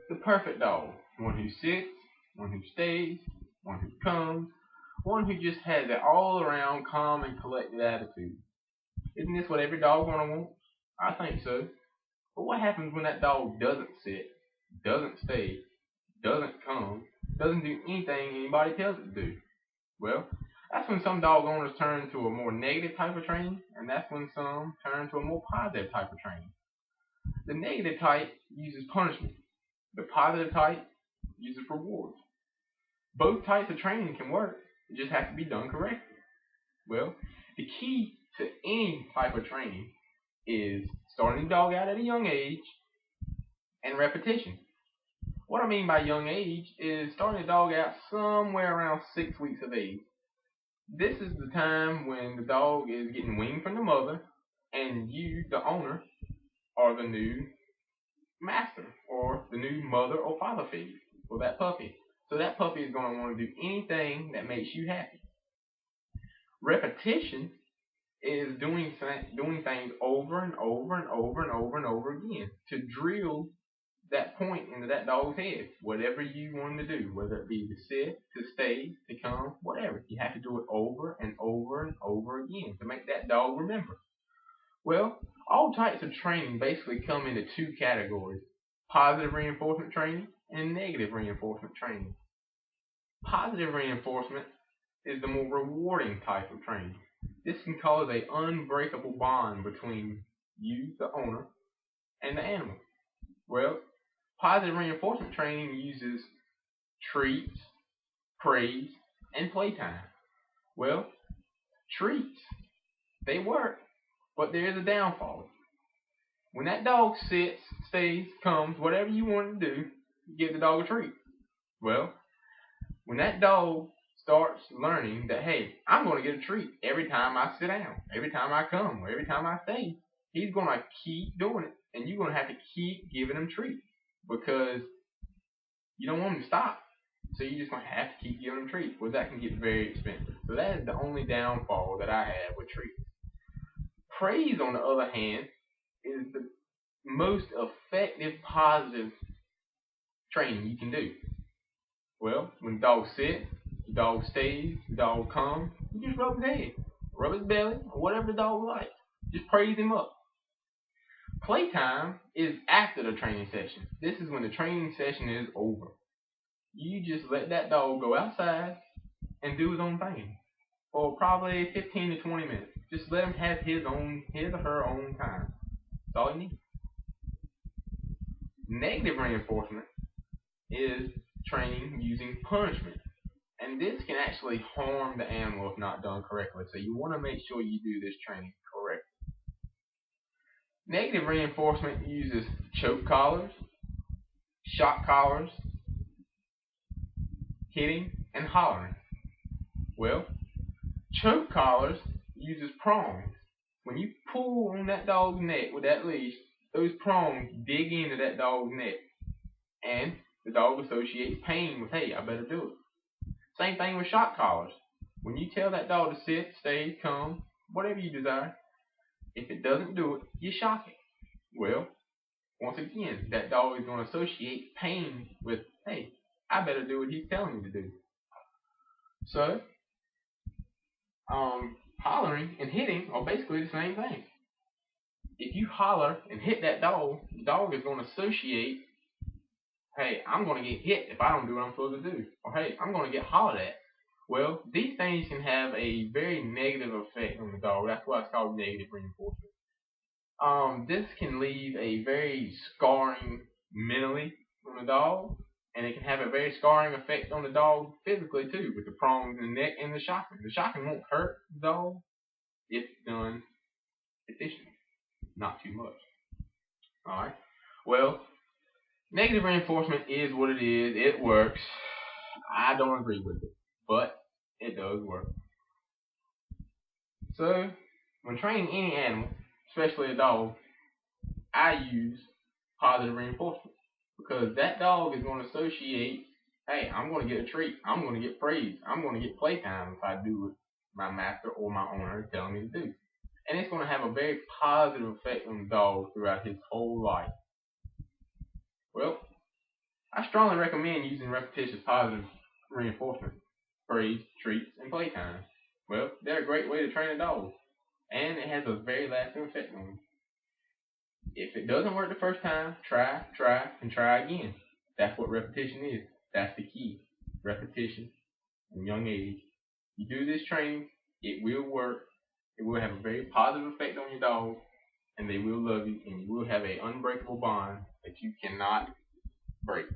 The perfect dog. One who sits, one who stays, one who comes, one who just has an all around calm and collected attitude. Isn't this what every dog gonna want? I think so. But what happens when that dog doesn't sit, doesn't stay, doesn't come, doesn't do anything anybody tells it to do? Well, that's when some dog owners turn to a more negative type of training, and that's when some turn to a more positive type of training. The negative type uses punishment. The positive type uses rewards. Both types of training can work. It just has to be done correctly. Well, the key to any type of training is starting the dog out at a young age and repetition. What I mean by young age is starting the dog out somewhere around 6 weeks of age. This is the time when the dog is getting weaned from the mother, and you, the owner, are the new master or the new mother or father figure for that puppy. So that puppy is going to want to do anything that makes you happy. Repetition is doing things over and over and over and over and over again to drill that point into that dog's head. Whatever you want him to do, whether it be to sit, to stay, to come, whatever, you have to do it over and over and over again to make that dog remember. Well, all types of training basically come into two categories: positive reinforcement training and negative reinforcement training. Positive reinforcement is the more rewarding type of training. This can cause an unbreakable bond between you, the owner, and the animal. Well, positive reinforcement training uses treats, praise, and playtime. Well, treats, they work, but there is a downfall. When that dog sits, stays, comes, whatever you want to do, you give the dog a treat. Well, when that dog starts learning that, hey, I'm going to get a treat every time I sit down, every time I come, or every time I stay, he's going to keep doing it. And you're going to have to keep giving him treats because you don't want him to stop. So you're just going to have to keep giving him treats. Well, that can get very expensive. So that is the only downfall that I have with treats. Praise, on the other hand, is the most effective positive training you can do. Well, when the dog sits, the dog stays, the dog comes, you just rub his head, rub his belly, or whatever the dog likes. Just praise him up. Playtime is after the training session. This is when the training session is over. You just let that dog go outside and do his own thing for probably 15 to 20 minutes. Just let him have his or her own time. That's all you need. Negative reinforcement is training using punishment. And this can actually harm the animal if not done correctly. So you want to make sure you do this training correctly. Negative reinforcement uses choke collars, shock collars, hitting, and hollering. Well, choke collars uses prongs. When you pull on that dog's neck with that leash, those prongs dig into that dog's neck. And the dog associates pain with, hey, I better do it. Same thing with shock collars. When you tell that dog to sit, stay, come, whatever you desire, if it doesn't do it, you shock it. Well, once again, that dog is going to associate pain with, hey, I better do what he's telling me to do. So, hollering and hitting are basically the same thing. If you holler and hit that dog, the dog is going to associate, hey, I'm going to get hit if I don't do what I'm supposed to do. Or, hey, I'm going to get hollered at. Well, these things can have a very negative effect on the dog. That's why it's called negative reinforcement. This can leave a very scarring mentally on the dog, and it can have a very scarring effect on the dog physically too, with the prongs in the neck and the shocking. The shocking won't hurt the dog if done efficiently, not too much. All right. Well, negative reinforcement is what it is. It works. I don't agree with it, but it does work. So, when training any animal, especially a dog, I use positive reinforcement because that dog is going to associate, hey, I'm going to get a treat, I'm going to get praise, I'm going to get playtime if I do what my master or my owner is telling me to do. And it's going to have a very positive effect on the dog throughout his whole life. Well, I strongly recommend using repetitious positive reinforcement, praise, treats, and playtime. Well, they're a great way to train a dog, and it has a very lasting effect on them. If it doesn't work the first time, and try again. That's what repetition is. That's the key. Repetition from young age. You do this training, it will work. It will have a very positive effect on your dog, and they will love you, and you will have an unbreakable bond that you cannot break.